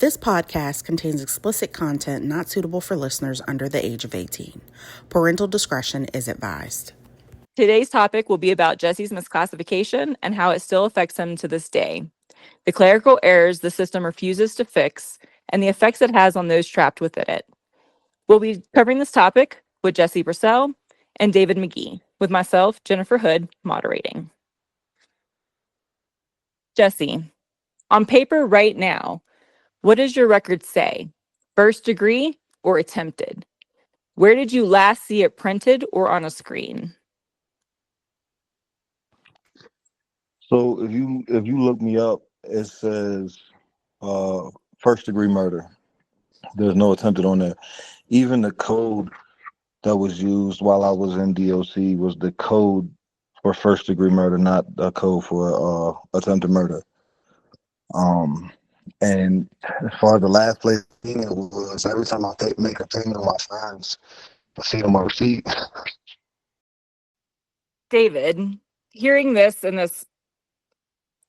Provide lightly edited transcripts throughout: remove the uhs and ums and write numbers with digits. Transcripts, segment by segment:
This podcast contains explicit content not suitable for listeners under the age of 18. Parental discretion is advised. Today's topic will be about Jesse's misclassification and how it still affects him to this day, the clerical errors the system refuses to fix, and the effects it has on those trapped within it. We'll be covering this topic with Jesse Purcell and David McGee, with myself, Jennifer Hood, moderating. Jesse, on paper right now, what does your record say? First degree or attempted? Where did you last see it printed or on a screen? So if you look me up, it says first degree murder. There's no attempted on there. Even the code that was used while I was in DOC was the code for first degree murder, not a code for attempted murder. And as far as the last place it was, every time I make a payment on my fines, I see them on receipt. David, hearing this and this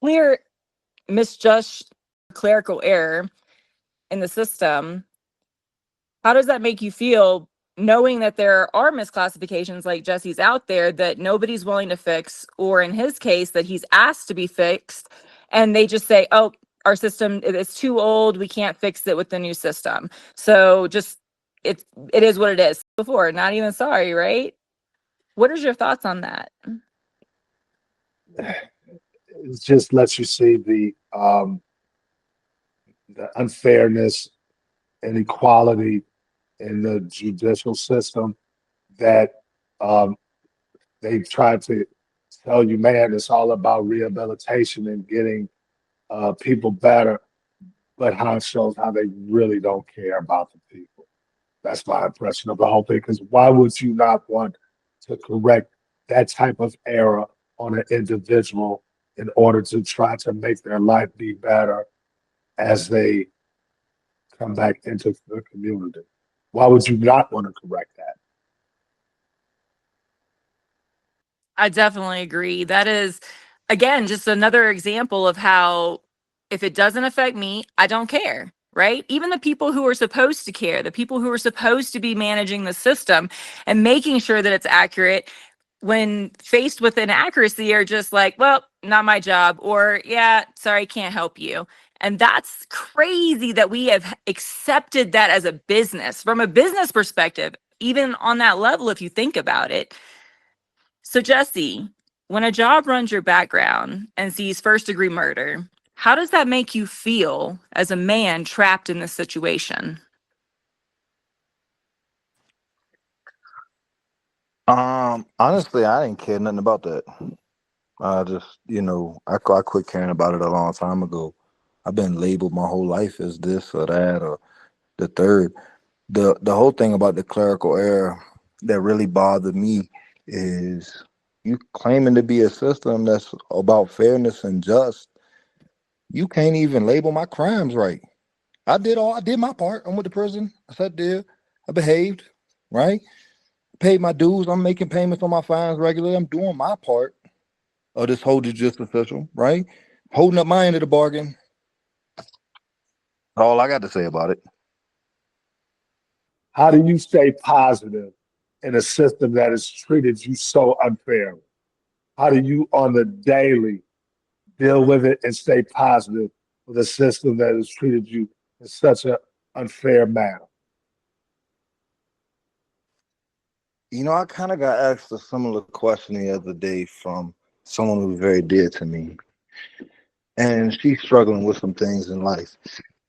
clear misjudged clerical error in the system, how does that make you feel, knowing that there are misclassifications like Jesse's out there that nobody's willing to fix, or in his case that he's asked to be fixed and they just say, oh, our system is too old, we can't fix it with the new system, so just it is what it is? Before, not even sorry, right? What is your thoughts on that? It just lets you see the unfairness and equality in the judicial system, that they try to tell you, man, it's all about rehabilitation and getting people better, but how it shows how they really don't care about the people. That's my impression of the whole thing, because why would you not want to correct that type of error on an individual in order to try to make their life be better as they come back into the community? Why would you not want to correct that? I definitely agree. That is, again, just another example of how if it doesn't affect me, I don't care, right? Even the people who are supposed to care, the people who are supposed to be managing the system and making sure that it's accurate, when faced with inaccuracy, are just like, well, not my job, or yeah, sorry, can't help you. And that's crazy that we have accepted that as a business, from a business perspective, even on that level, if you think about it. So Jesse, when a job runs your background and sees first degree murder, how does that make you feel as a man trapped in this situation? Honestly, I didn't care nothing about that. I just, I quit caring about it a long time ago. I've been labeled my whole life as this or that or the third. The whole thing about the clerical error that really bothered me is you claiming to be a system that's about fairness and just. You can't even label my crimes right. I did my part. I went to prison. I sat there. I behaved, right? Paid my dues. I'm making payments on my fines regularly. I'm doing my part of this whole judicial system, right? Holding up my end of the bargain. All I got to say about it. How do you stay positive in a system that has treated you so unfairly? How do you, on the daily, deal with it and stay positive with a system that has treated you in such an unfair manner? I kind of got asked a similar question the other day from someone who's very dear to me. And she's struggling with some things in life,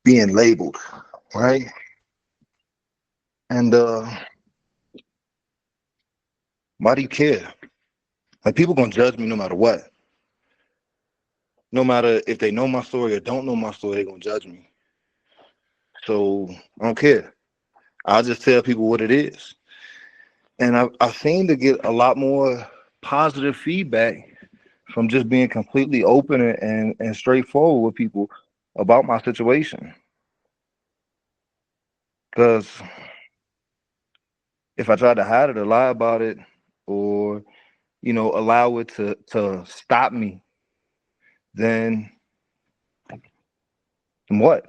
being labeled, right? And why do you care? Like, people gonna judge me no matter what. No matter if they know my story or don't know my story, they're gonna judge me. So I don't care. I'll just tell people what it is. And I've seen to get a lot more positive feedback from just being completely open and straightforward with people about my situation. Because if I tried to hide it or lie about it, or allow it to stop me, then what?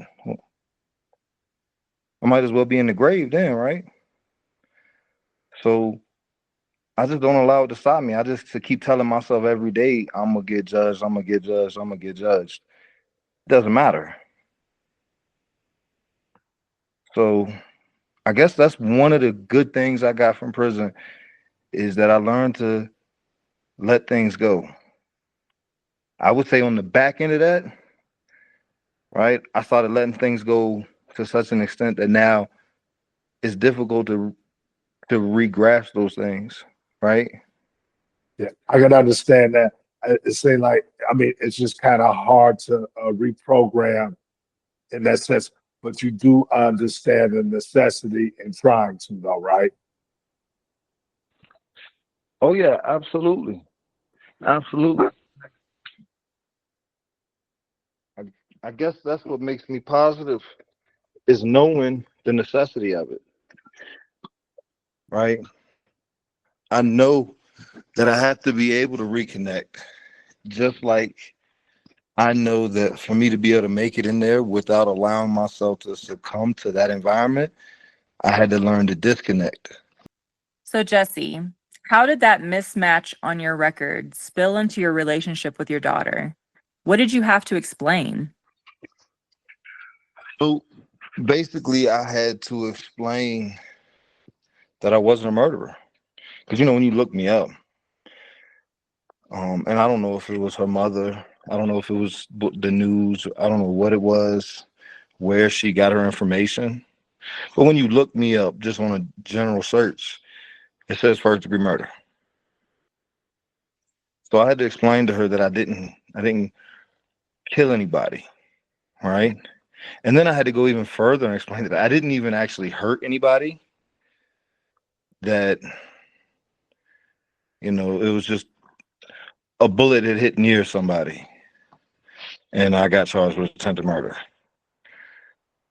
I might as well be in the grave then, right? So I just don't allow it to stop me. I just to keep telling myself every day, I'm gonna get judged, I'm gonna get judged, I'm gonna get judged. It doesn't matter. So I guess that's one of the good things I got from prison is that I learned to let things go. I would say on the back end of that, right, I started letting things go to such an extent that now it's difficult to re-grasp those things, right? Yeah, I can understand that. It seems like, I mean, it's just kind of hard to reprogram in that sense, but you do understand the necessity in trying to, though, right? Oh yeah, absolutely. Absolutely. I, I guess that's what makes me positive is knowing the necessity of it, right? I know that I have to be able to reconnect, just like I know that for me to be able to make it in there without allowing myself to succumb to that environment, I had to learn to disconnect. So, Jesse, how did that mismatch on your record spill into your relationship with your daughter? What did you have to explain? So basically, I had to explain that I wasn't a murderer. Because, when you look me up, and I don't know if it was her mother, I don't know if it was the news, I don't know what it was, where she got her information. But when you look me up just on a general search, it says first degree murder. So I had to explain to her that I didn't kill anybody, right? And then I had to go even further and explain that I didn't even actually hurt anybody. That it was just a bullet that hit near somebody, and I got charged with attempted murder.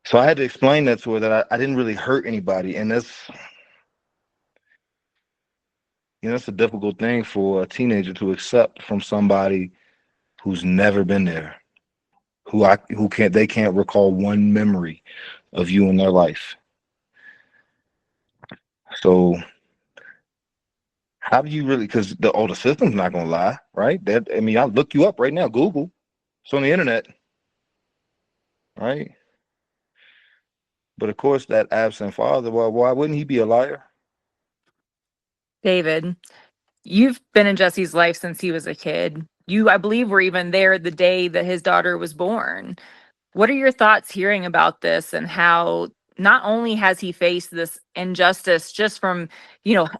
So I had to explain that to her that I didn't really hurt anybody, and that's a difficult thing for a teenager to accept from somebody who's never been there, who can't recall one memory of you in their life. So how do you really? Because the system's not gonna lie, right? I'll look you up right now. Google, it's on the internet, right? But of course, that absent father. Well, why wouldn't he be a liar? David, you've been in Jesse's life since he was a kid. You, I believe, were even there the day that his daughter was born. What are your thoughts hearing about this and how not only has he faced this injustice just from,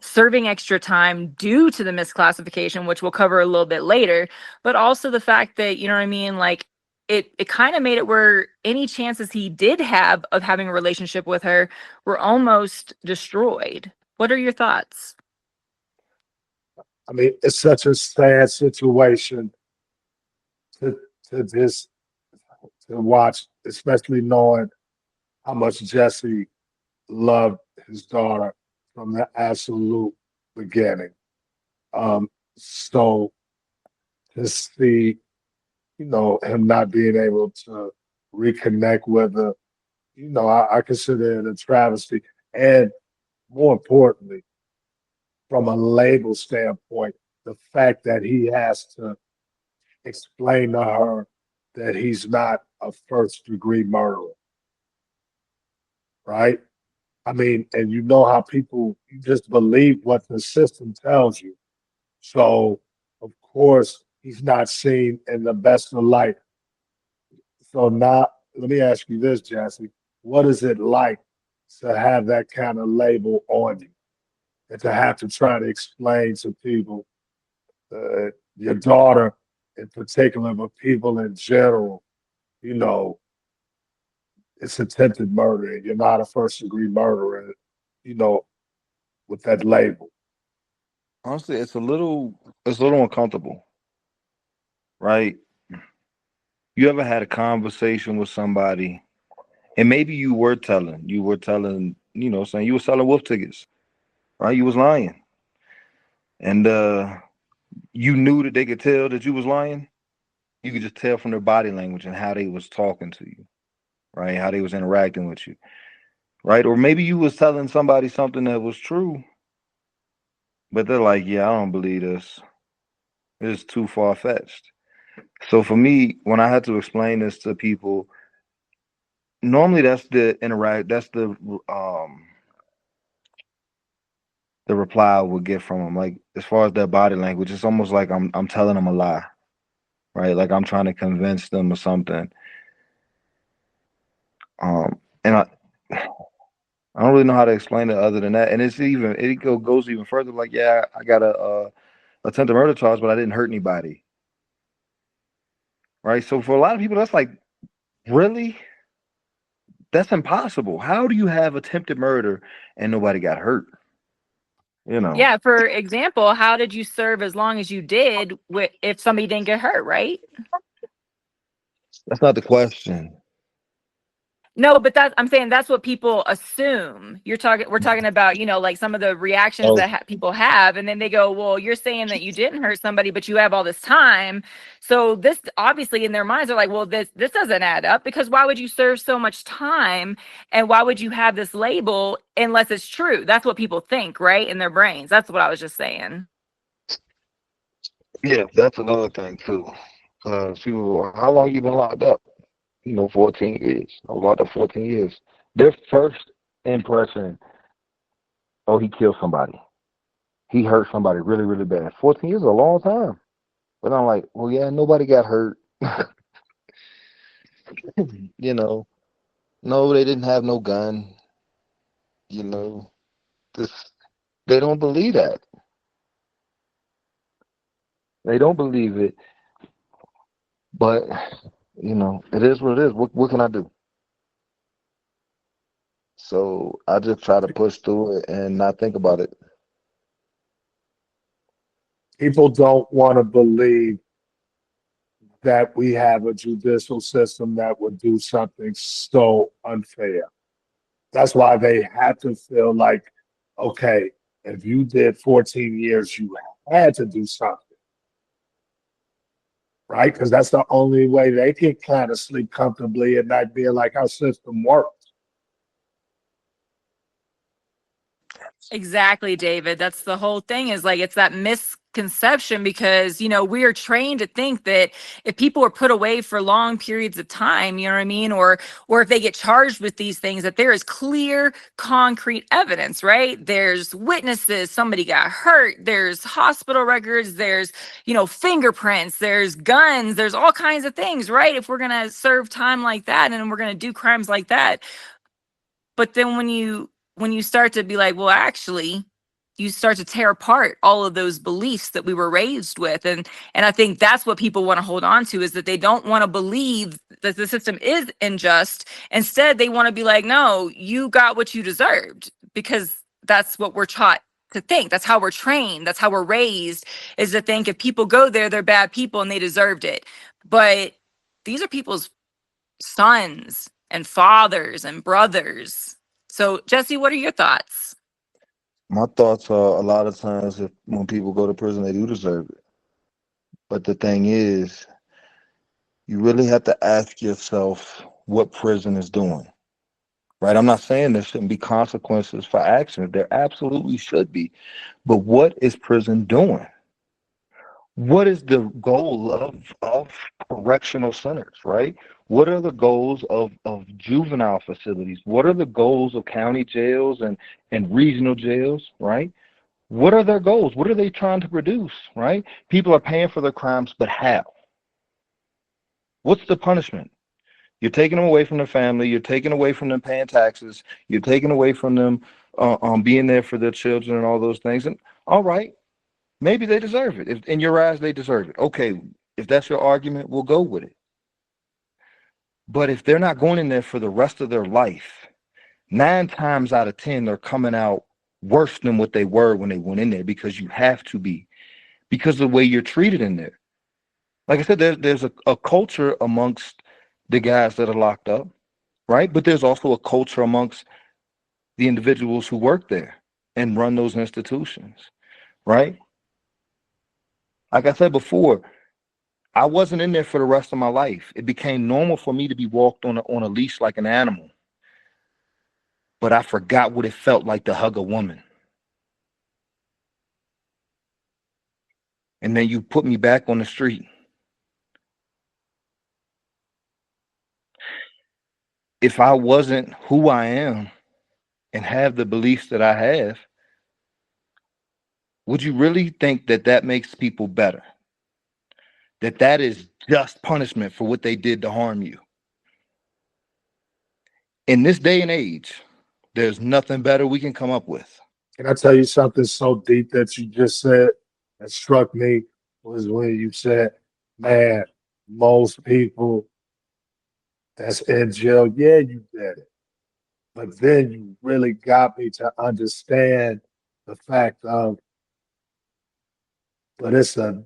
serving extra time due to the misclassification, which we'll cover a little bit later, but also the fact that, you know what I mean, like it kind of made it where any chances he did have of having a relationship with her were almost destroyed. What are your thoughts? I mean, it's such a sad situation to to just to watch, especially knowing how much Jesse loved his daughter from the absolute beginning. So to see, him not being able to reconnect with her, I consider it a travesty. And more importantly, from a label standpoint, the fact that he has to explain to her that he's not a first degree murderer, right? I mean, and you know how people you just believe what the system tells you. So, of course, he's not seen in the best of light. So now, let me ask you this, Jesse. What is it like to have that kind of label on you and to have to try to explain to people, your daughter in particular, but people in general, you know, it's attempted murder and you're not a first degree murderer, you know, with that label. Honestly, it's a little uncomfortable, right? You ever had a conversation with somebody, and maybe you were telling, saying you were selling wolf tickets, right? You was lying, and you knew that they could tell that you was lying. You could just tell from their body language and how they was talking to you, right? How they was interacting with you. right? Or maybe you was telling somebody something that was true, but they're like, yeah, I don't believe this. It's too far fetched. So for me, when I had to explain this to people, normally that's the reply I would get from them. Like as far as their body language, it's almost like I'm telling them a lie, right? Like I'm trying to convince them of something. And I don't really know how to explain it other than that. And goes even further. Like, yeah, I got a attempted murder charge, but I didn't hurt anybody, right? So for a lot of people, that's like, really, that's impossible. How do you have attempted murder and nobody got hurt? You know, Yeah, for example, how did you serve as long as you did if somebody didn't get hurt, right? that's not the question. No, but I'm saying that's what people assume. We're talking about, like some of the reactions Oh, that people have, and then they go, well, you're saying that you didn't hurt somebody, but you have all this time. So this obviously in their minds are like, well, this doesn't add up, because why would you serve so much time, and why would you have this label unless it's true? That's what people think, right? In their brains. That's what I was just saying. yeah, that's another thing too. People, how long you been locked up? 14 years. I was locked up 14 years. Their first impression, oh, he killed somebody. He hurt somebody really, really bad. 14 years is a long time. But I'm like, well, yeah, nobody got hurt. you know, no, they didn't have no gun. You know, this they don't believe that. They don't believe it. But it is what it is. What can I do? So I just try to push through it and not think about it. People don't want to believe that we have a judicial system that would do something so unfair. That's why they have to feel like, okay, if you did 14 years, you had to do something, right? Because that's the only way they can kind of sleep comfortably at night, being like our system works. Exactly, David. That's the whole thing, is like it's that misconception, because we are trained to think that if people are put away for long periods of time, you know what I mean, or if they get charged with these things, that there is clear, concrete evidence, right? There's witnesses, somebody got hurt, there's hospital records, there's fingerprints, there's guns, there's all kinds of things, right? If we're gonna serve time like that and we're gonna do crimes like that. But then when you start to be like, well, actually, you start to tear apart all of those beliefs that we were raised with. And I think that's what people want to hold on to, is that they don't want to believe that the system is unjust. Instead, they want to be like, no, you got what you deserved, because that's what we're taught to think. That's how we're trained. That's how we're raised, is to think if people go there, they're bad people and they deserved it. But these are people's sons and fathers and brothers. So, Jesse, what are your thoughts? My thoughts are, a lot of times when people go to prison, they do deserve it. But the thing is, you really have to ask yourself what prison is doing. Right? I'm not saying there shouldn't be consequences for actions. There absolutely should be. But what is prison doing? What is the goal of correctional centers, right? What are the goals of juvenile facilities? What are the goals of county jails and regional jails, right? What are their goals? What are they trying to produce, right? People are paying for their crimes, but how? What's the punishment? You're taking them away from their family. You're taking away from them paying taxes. You're taking away from them being there for their children and all those things. And all right, maybe they deserve it. If in your eyes they deserve it. Okay, if that's your argument, we'll go with it. But if they're not going in there for the rest of their life, 9 times out of 10, they're coming out worse than what they were when they went in there, because you have to be, because of the way you're treated in there. Like I said, there's a culture amongst the guys that are locked up, right? But there's also a culture amongst the individuals who work there and run those institutions, right? Like I said before, I wasn't in there for the rest of my life. It became normal for me to be walked on a leash like an animal. but I forgot what it felt like to hug a woman. And then you put me back on the street. If I wasn't who I am and have the beliefs that I have, would you really think that that makes people better? That is just punishment for what they did to harm you? In this day and age, there's nothing better we can come up with. Can I tell you something so deep that you just said that struck me was when you said, man, most people that's in jail, yeah, you did it. But then you really got me to understand the fact of, but it's a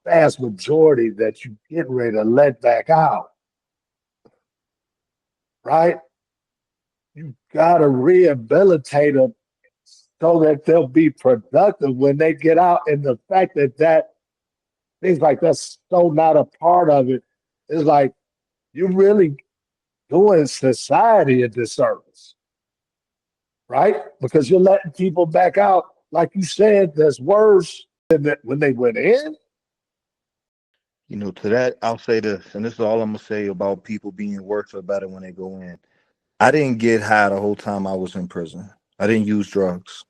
vast majority that you get ready to let back out, right? You gotta rehabilitate them so that they'll be productive when they get out. And the fact that things like that's so not a part of it is like you're really doing society a disservice, right? Because you're letting people back out, like you said, that's worse than that when they went in. You know, to that, I'll say this, and this is all I'm going to say about people being worse or better when they go in. I didn't get high the whole time I was in prison. I didn't use drugs.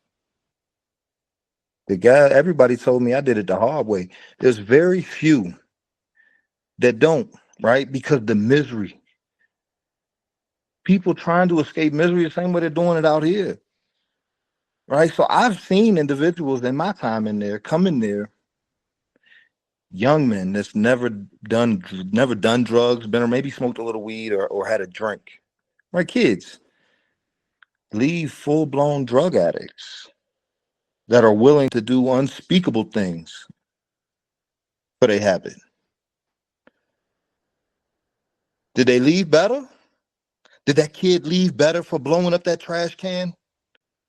The guy, everybody told me I did it the hard way. There's very few that don't, right? Because the misery. People trying to escape misery the same way they're doing it out here, right? So I've seen individuals in my time in there come in there, young men that's never done drugs, been or maybe smoked a little weed or had a drink, right? Kids leave full-blown drug addicts that are willing to do unspeakable things for their habit. Did they leave better? Did that kid leave better for blowing up that trash can?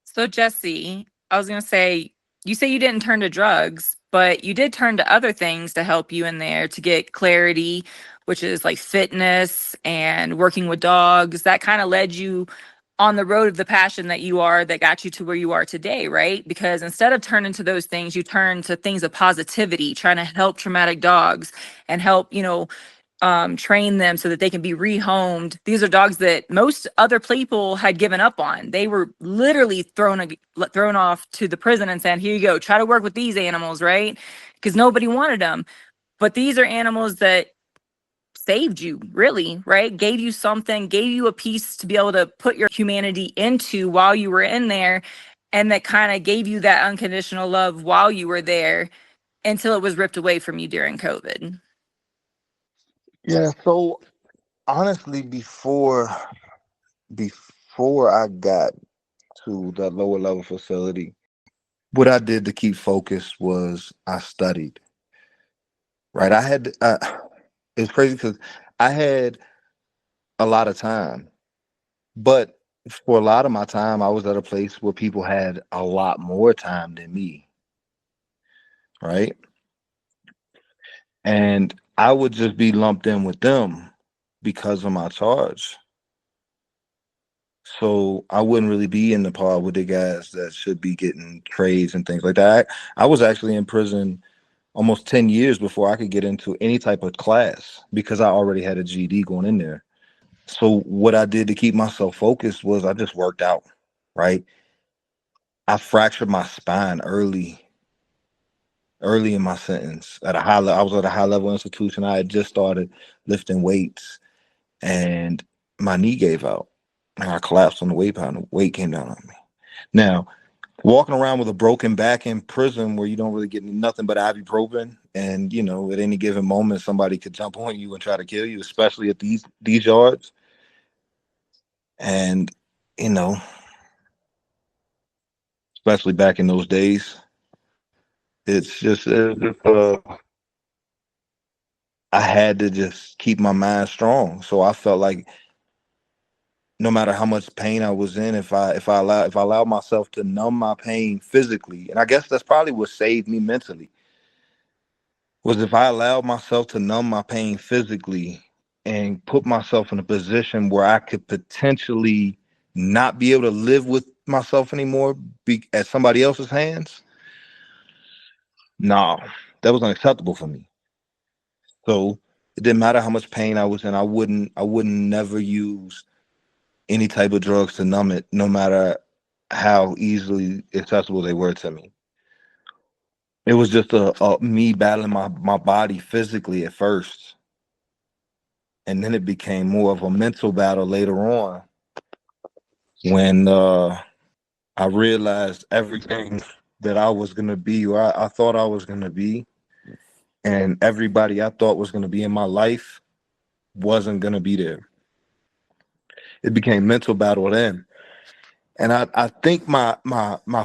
So, Jesse, I was going to say, you say you didn't turn to drugs, but you did turn to other things to help you in there to get clarity, which is like fitness and working with dogs. That kind of led you on the road of the passion that you are, that got you to where you are today, right? Because instead of turning to those things, you turn to things of positivity, trying to help traumatic dogs and help, train them so that they can be rehomed. These are dogs that most other people had given up on. They were literally thrown off to the prison and said, here you go, try to work with these animals, right? Because nobody wanted them. But these are animals that saved you, really, right? Gave you something, gave you a piece to be able to put your humanity into while you were in there. And that kind of gave you that unconditional love while you were there until it was ripped away from you during COVID. Yeah, so honestly, before I got to that lower level facility, what I did to keep focused was I studied. Right, I had it's crazy because I had a lot of time, but for a lot of my time, I was at a place where people had a lot more time than me, right? And I would just be lumped in with them because of my charge. So I wouldn't really be in the part with the guys that should be getting trades and things like that. I was actually in prison almost 10 years before I could get into any type of class because I already had a GED going in there. So what I did to keep myself focused was I just worked out, right? I fractured my spine early in my sentence at a high level. I was at a high level institution. I had just started lifting weights and my knee gave out and I collapsed on the weight pound. The weight came down on me. Now, walking around with a broken back in prison where you don't really get nothing but ibuprofen, and at any given moment somebody could jump on you and try to kill you, especially at these yards. And especially back in those days, I had to just keep my mind strong. So I felt like no matter how much pain I was in, if I allowed myself to numb my pain physically, and I guess that's probably what saved me mentally, was if I allowed myself to numb my pain physically and put myself in a position where I could potentially not be able to live with myself anymore, be at somebody else's hands, no, that was unacceptable for me. So it didn't matter how much pain I was in. I wouldn't never use any type of drugs to numb it, no matter how easily accessible they were to me. It was just a me battling my body physically at first. And then it became more of a mental battle later on when I realized everything that I was going to be, or I thought I was going to be, and everybody I thought was going to be in my life wasn't going to be there. It became mental battle then. And I think my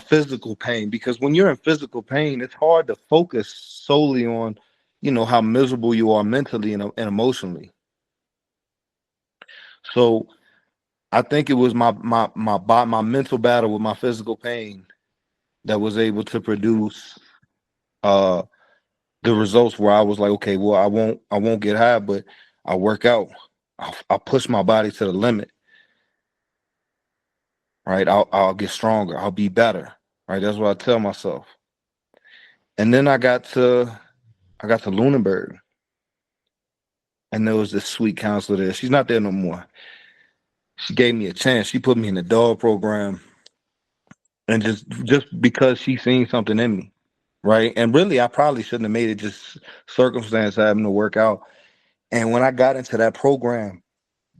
physical pain, because when you're in physical pain, it's hard to focus solely on, how miserable you are mentally and emotionally. So I think it was my mental battle with my physical pain that was able to produce the results where I was like, okay, well, I won't get high, but I'll work out. I'll push my body to the limit. Right? I'll get stronger. I'll be better. Right? That's what I tell myself. And then I got to Lunenburg, and there was this sweet counselor there. She's not there no more. She gave me a chance. She put me in the dog program, and just because she seen something in me, right? And really, I probably shouldn't have made it. Just circumstance having to work out. And when I got into that program,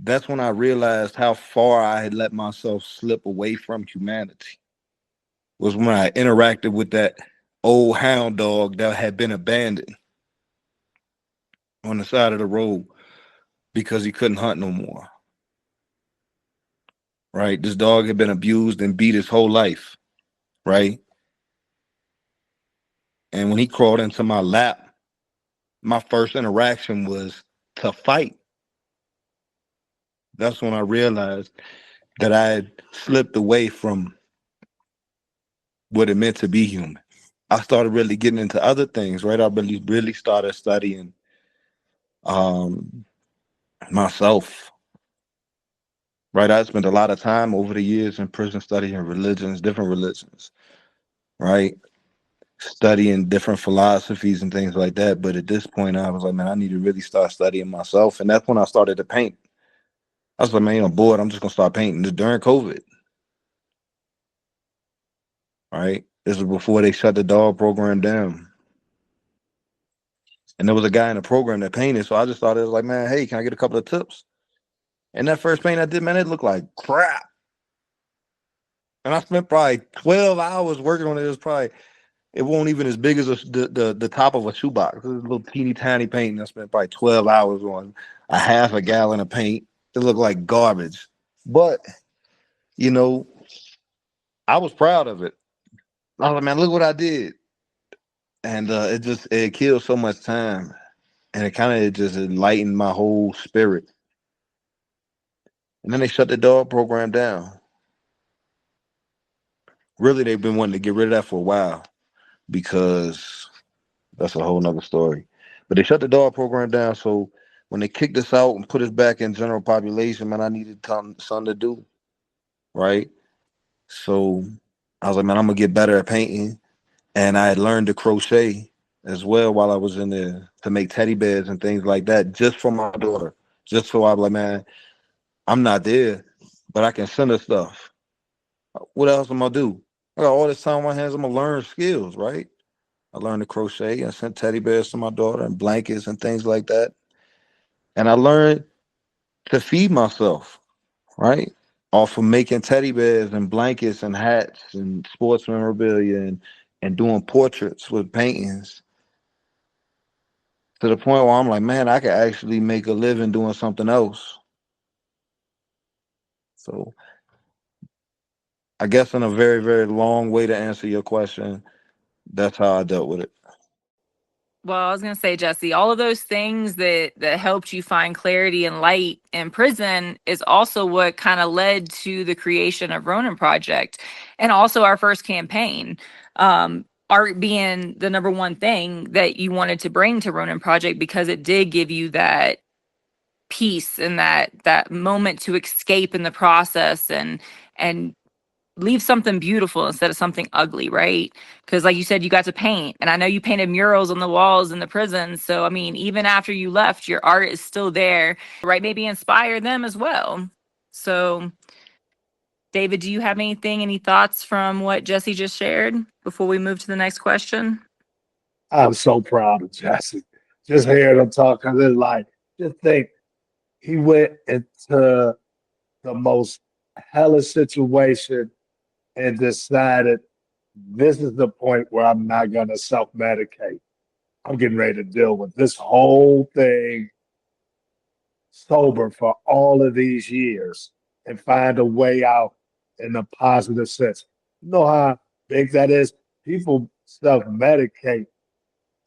that's when I realized how far I had let myself slip away from humanity. Was when I interacted with that old hound dog that had been abandoned on the side of the road because he couldn't hunt no more. Right? This dog had been abused and beat his whole life. Right? And when he crawled into my lap, my first interaction was to fight. That's when I realized that I had slipped away from what it meant to be human. I started really getting into other things, right? I really started studying myself. Right? I spent a lot of time over the years in prison studying religions, different religions, right? Studying different philosophies and things like that. But at this point, I was like, man, I need to really start studying myself. And that's when I started to paint. I was like, man, I'm bored. I'm just going to start painting. This during COVID. Right? This was before they shut the dog program down. And there was a guy in the program that painted. So I just thought, it was like, man, hey, can I get a couple of tips? And that first paint I did, man, it looked like crap. And I spent probably 12 hours working on it. It won't even as big as the top of a shoebox. It was a little teeny tiny paint. And I spent probably 12 hours on a half a gallon of paint. It looked like garbage. But, I was proud of it. I was like, man, look what I did. And it killed so much time. And it kind of just enlightened my whole spirit. And then they shut the dog program down. Really, they've been wanting to get rid of that for a while because that's a whole nother story. But they shut the dog program down. So when they kicked us out and put us back in general population, man, I needed something to do. Right? So I was like, man, I'm going to get better at painting. And I had learned to crochet as well while I was in there to make teddy bears and things like that just for my daughter. Just so I was like, man, I'm not there, but I can send her stuff. What else am I do? I got all this time on my hands. I'm going to learn skills, right? I learned to crochet and sent teddy bears to my daughter and blankets and things like that. And I learned to feed myself, right? Off of making teddy bears and blankets and hats and sports memorabilia and doing portraits with paintings. To the point where I'm like, man, I could actually make a living doing something else. So I guess in a very, very long way to answer your question, that's how I dealt with it. Well, I was going to say, Jesse, all of those things that helped you find clarity and light in prison is also what kind of led to the creation of Ronin Project and also our first campaign. Art being the number one thing that you wanted to bring to Ronin Project because it did give you that peace and that moment to escape in the process and leave something beautiful instead of something ugly, right? Because like you said, you got to paint, and I know you painted murals on the walls in the prison. So I mean, even after you left, your art is still there, right? Maybe inspire them as well. So David, do you have any thoughts from what Jesse just shared before we move to the next question? I'm so proud of Jesse. Just hearing him talk, because it's like, just think, he went into the most hellish situation and decided this is the point where I'm not going to self medicate. I'm getting ready to deal with this whole thing sober for all of these years and find a way out in a positive sense. You know how big that is? People self medicate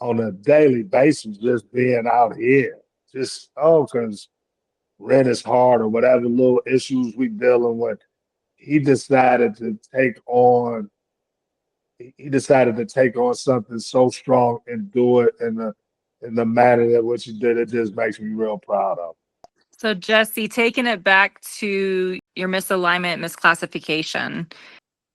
on a daily basis just being out here. Just, because rent is hard or whatever little issues we dealing with. He decided to take on something so strong and do it in the manner that which he did. It just makes me real proud of him. So Jesse, taking it back to your misalignment, misclassification,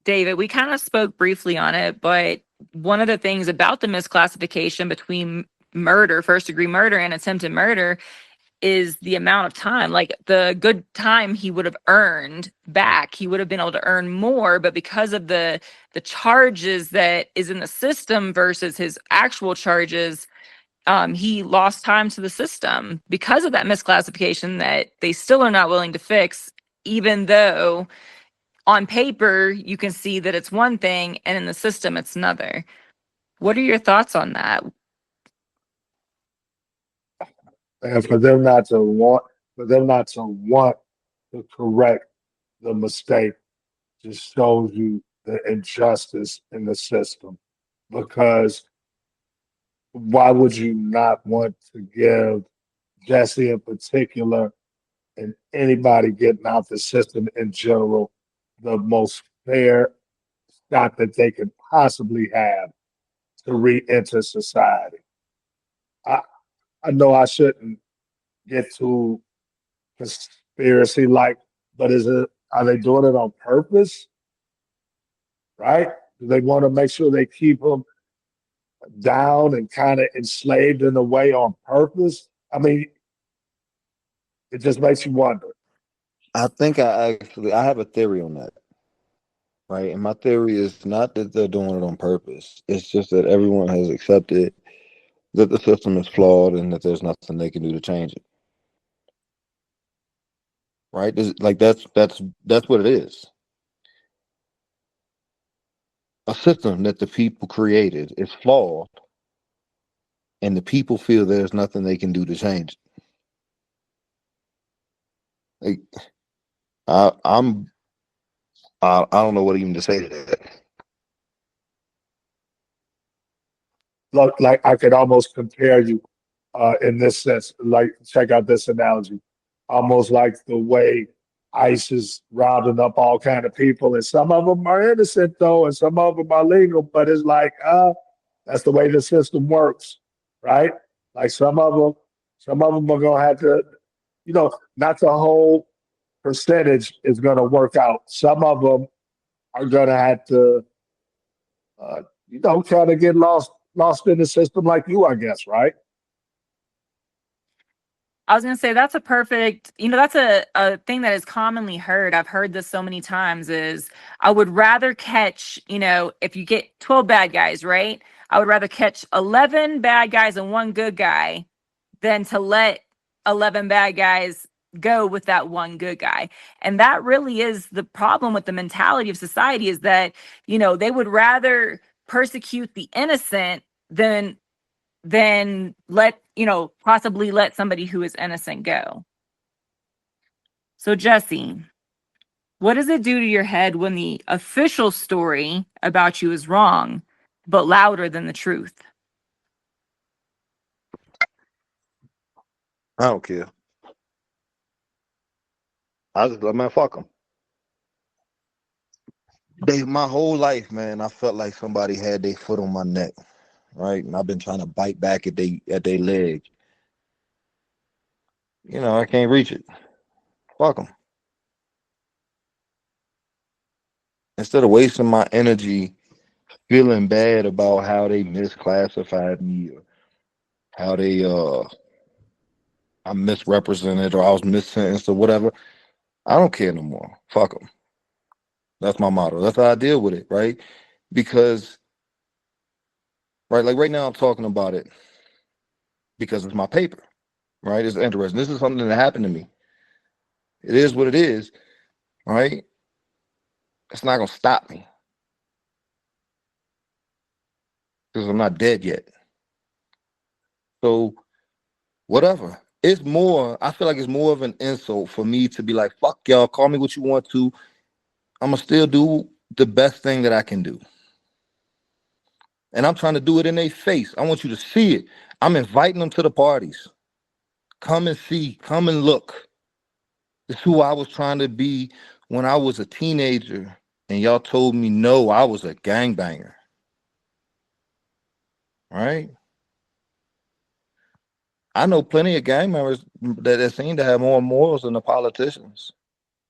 David, we kind of spoke briefly on it, but one of the things about the misclassification between murder, first degree murder, and attempted murder is the amount of time. Like the good time he would have earned back, he would have been able to earn more, but because of the charges that is in the system versus his actual charges, he lost time to the system because of that misclassification that they still are not willing to fix, even though on paper you can see that it's one thing and in the system it's another. What are your thoughts on that? And for them not to want to correct the mistake just shows you the injustice in the system. Because why would you not want to give Jesse in particular and anybody getting out the system in general the most fair shot that they could possibly have to re-enter society? I, I know I shouldn't get too conspiracy like, but are they doing it on purpose? Right? Do they want to make sure they keep them down and kind of enslaved in a way on purpose? I mean, it just makes you wonder. I think I have a theory on that, right? And my theory is not that they're doing it on purpose. It's just that everyone has accepted that the system is flawed and that there's nothing they can do to change it. Right? That's what it is. A system that the people created is flawed, and the people feel there's nothing they can do to change it. Like, I don't know what even to say to that. Look, like I could almost compare you in this sense. Like, check out this analogy. Almost like the way ICE is rounding up all kind of people, and some of them are innocent though, and some of them are legal. But it's like, that's the way the system works, right? Like some of them are gonna have to, not the whole percentage is gonna work out. Some of them are gonna have to, try to get lost in the system like you, I guess, right? I was going to say that's a perfect, that's a thing that is commonly heard. I've heard this so many times is I would rather catch, if you get 12 bad guys, right? I would rather catch 11 bad guys and one good guy than to let 11 bad guys go with that one good guy. And that really is the problem with the mentality of society is that, they would rather persecute the innocent than possibly let somebody who is innocent go. So Jesse, what does it do to your head when the official story about you is wrong, but louder than the truth? I don't care. I just man, fuck them. My whole life, man, I felt like somebody had their foot on my neck, right? And I've been trying to bite back at their leg. I can't reach it. Fuck them. Instead of wasting my energy feeling bad about how they misclassified me or how I'm misrepresented or I was missentenced or whatever, I don't care no more. Fuck them. That's my motto. That's how I deal with it, right? Because, right, like right now I'm talking about it because it's my paper, right? It's interesting. This is something that happened to me. It is what it is, right? It's not going to stop me because I'm not dead yet. So, whatever. I feel like it's more of an insult for me to be like, fuck y'all, call me what you want to. I'm going to still do the best thing that I can do. And I'm trying to do it in their face. I want you to see it. I'm inviting them to the parties. Come and see, come and look. It's who I was trying to be when I was a teenager. And y'all told me no, I was a gangbanger. Right? I know plenty of gang members that seem to have more morals than the politicians.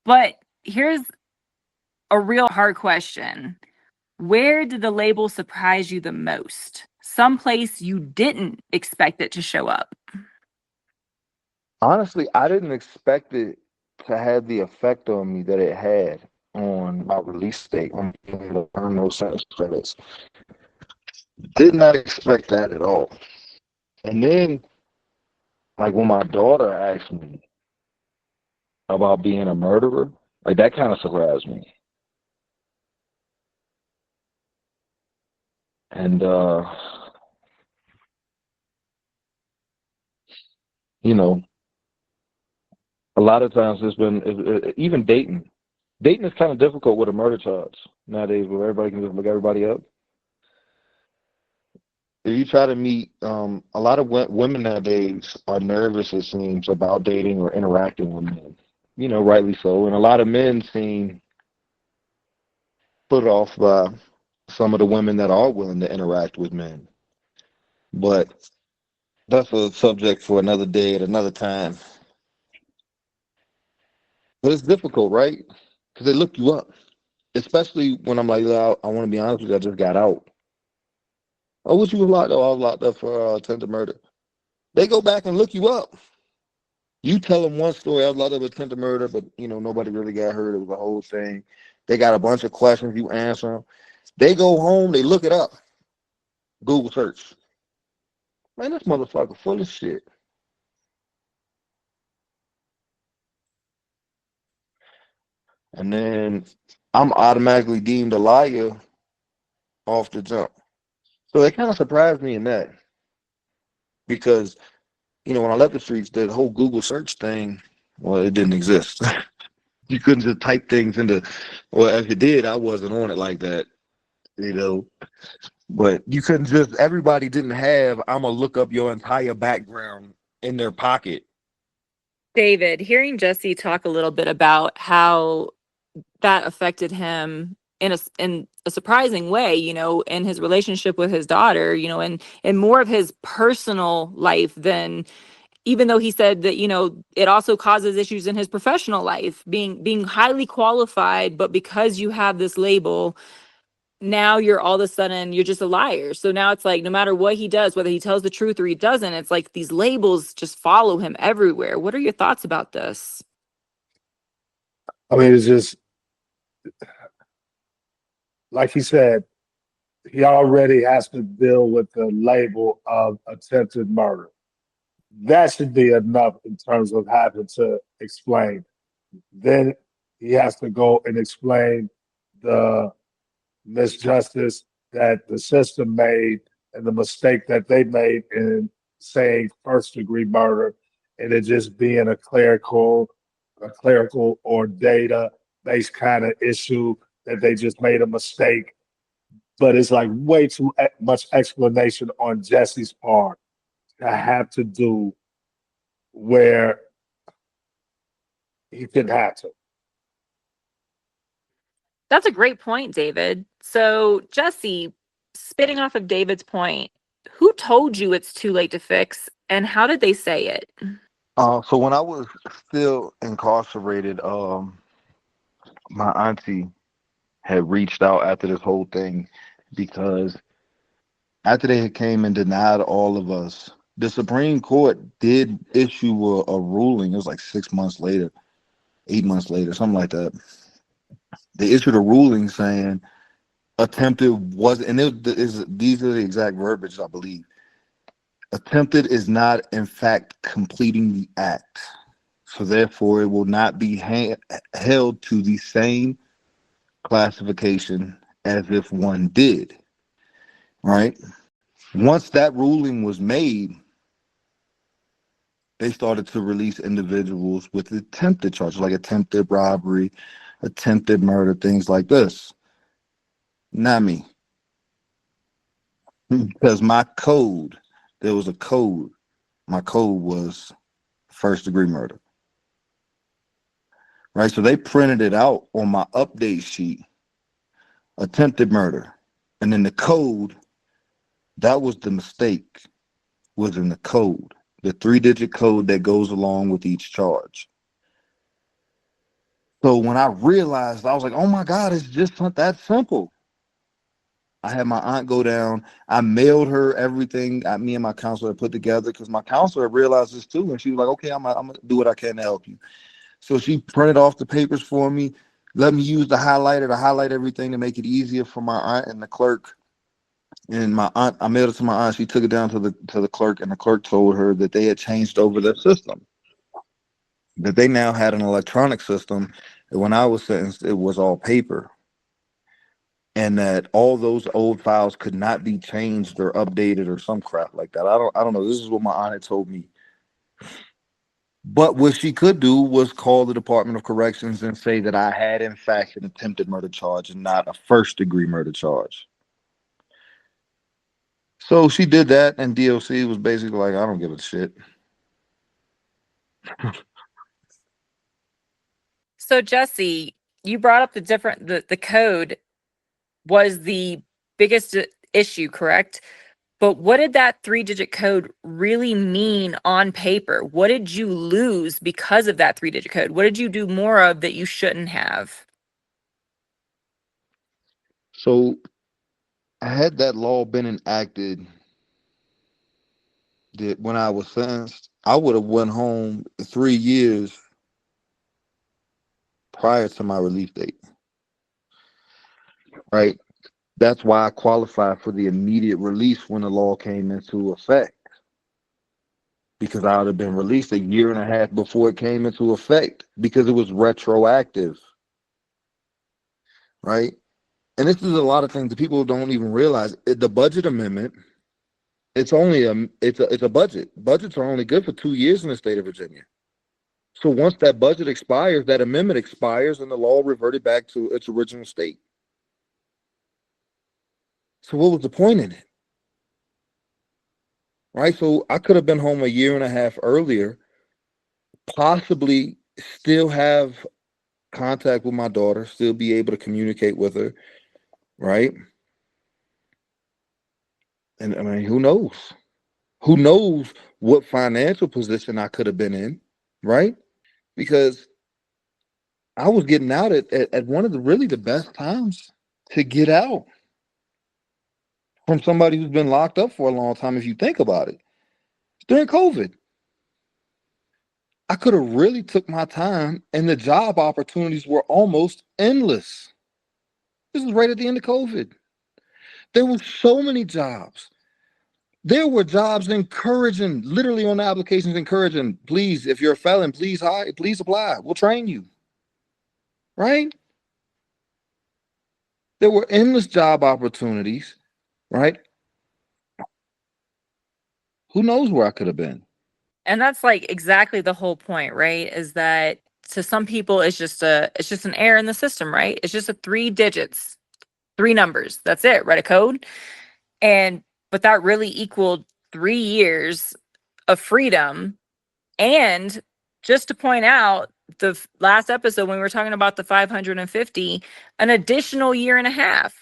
But here's a real hard question. Where did the label surprise you the most? Someplace you didn't expect it to show up. Honestly, I didn't expect it to have the effect on me that it had on my release date, on being able to earn those sentence credits. Did not expect that at all. And then, like when my daughter asked me about being a murderer, like that kind of surprised me. And a lot of times it's been even dating. Dating is kind of difficult with a murder charge nowadays, where everybody can just look everybody up. If you try to meet, a lot of women nowadays are nervous, it seems, about dating or interacting with men. Rightly so. And a lot of men seem put off by some of the women that are willing to interact with men. But that's a subject for another day at another time. But it's difficult, right? Because they look you up, especially when I'm like, I want to be honest with you, I just got out. Oh, what you was locked up? I was locked up for attempted murder. They go back and look you up. You tell them one story, I was locked up for attempted murder, but nobody really got hurt. It was a whole thing. They got a bunch of questions, you answer them. They go home, they look it up. Google search. Man, this motherfucker full of shit. And then I'm automatically deemed a liar off the jump. So it kind of surprised me in that. Because, when I left the streets, the whole Google search thing, well, it didn't exist. You couldn't just type things well, if you did, I wasn't on it like that, But you couldn't everybody didn't have, I'm going to look up your entire background in their pocket. David, hearing Jesse talk a little bit about how that affected him in a surprising way, in his relationship with his daughter, and in more of his personal life than, even though he said that, it also causes issues in his professional life, being highly qualified, but because you have this label, now you're all of a sudden you're just a liar. So now it's like no matter what he does, whether he tells the truth or he doesn't, it's like these labels just follow him everywhere. What are your thoughts about this? I mean, it's just like he said, he already has to deal with the label of attempted murder. That should be enough in terms of having to explain. Then he has to go and explain the misjustice that the system made and the mistake that they made in saying first degree murder and it just being a clerical or data based kind of issue that they just made a mistake. But it's like way too much explanation on Jesse's part to have to do where he didn't have to. That's a great point, David. So, Jesse, spitting off of David's point, who told you it's too late to fix and how did they say it? So when I was still incarcerated, my auntie had reached out after this whole thing because after they had came and denied all of us, the Supreme Court did issue a ruling. It was like 6 months later, 8 months later, something like that. They issued a ruling saying attempted was, and these are the exact verbiage, I believe. Attempted is not, in fact, completing the act. So therefore, it will not be held to the same classification as if one did, right? Once that ruling was made, they started to release individuals with attempted charges, like attempted robbery, attempted murder, things like this. Not me. Because my code, there was a code. My code was first degree murder. Right? So they printed it out on my update sheet, attempted murder. And then the code, that was the mistake, was in the code, the 3-digit code that goes along with each charge. So when I realized, I was like, oh my God, it's just not that simple. I had my aunt go down. I mailed her everything me and my counselor put together because my counselor realized this too. And she was like, okay, I'm going to do what I can to help you. So she printed off the papers for me, let me use the highlighter to highlight everything to make it easier for my aunt and the clerk. And my aunt, I mailed it to my aunt. She took it down to the clerk, and the clerk told her that they had changed over their system, that they now had an electronic system. And when I was sentenced, it was all paper. And that all those old files could not be changed or updated or some crap like that. I don't know. This is what my aunt had told me. But what she could do was call the Department of Corrections and say that I had, in fact, an attempted murder charge and not a first-degree murder charge. So she did that, and DOC was basically like, I don't give a shit. So Jesse, you brought up the code was the biggest issue, correct? But what did that 3-digit code really mean on paper? What did you lose because of that 3-digit code? What did you do more of that you shouldn't have? So had that law been enacted, that when I was sentenced, I would have went home 3 years prior to my release date, right? That's why I qualified for the immediate release when the law came into effect, because I would have been released a year and a half before it came into effect because it was retroactive, right? And this is a lot of things that people don't even realize. The budget amendment, it's a budget. Budgets are only good for 2 years in the state of Virginia. So once that budget expires, that amendment expires, and the law reverted back to its original state. So what was the point in it? Right? So I could have been home a year and a half earlier, possibly still have contact with my daughter, still be able to communicate with her, right? And I mean, who knows? Who knows what financial position I could have been in, right? Because I was getting out at one of the best times to get out from somebody who's been locked up for a long time, if you think about it. During COVID, I could have really took my time, and the job opportunities were almost endless. This is right at the end of COVID. There were so many jobs. There were jobs encouraging, literally on the applications encouraging, please, if you're a felon, please apply. We'll train you. Right? There were endless job opportunities, right? Who knows where I could have been? And that's like exactly the whole point, right? Is that to some people it's just an error in the system, right? It's just 3 digits, 3 numbers. That's it, right? A code. But that really equaled 3 years of freedom. And just to point out, the last episode when we were talking about the 550, an additional year and a half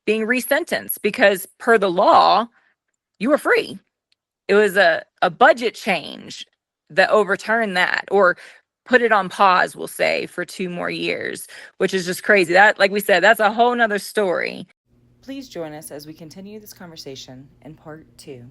being resentenced because per the law, you were free. It was a budget change that overturned that, or put it on pause, we'll say, for 2 more years, which is just crazy. That, like we said, that's a whole nother story. Please join us as we continue this conversation in part 2.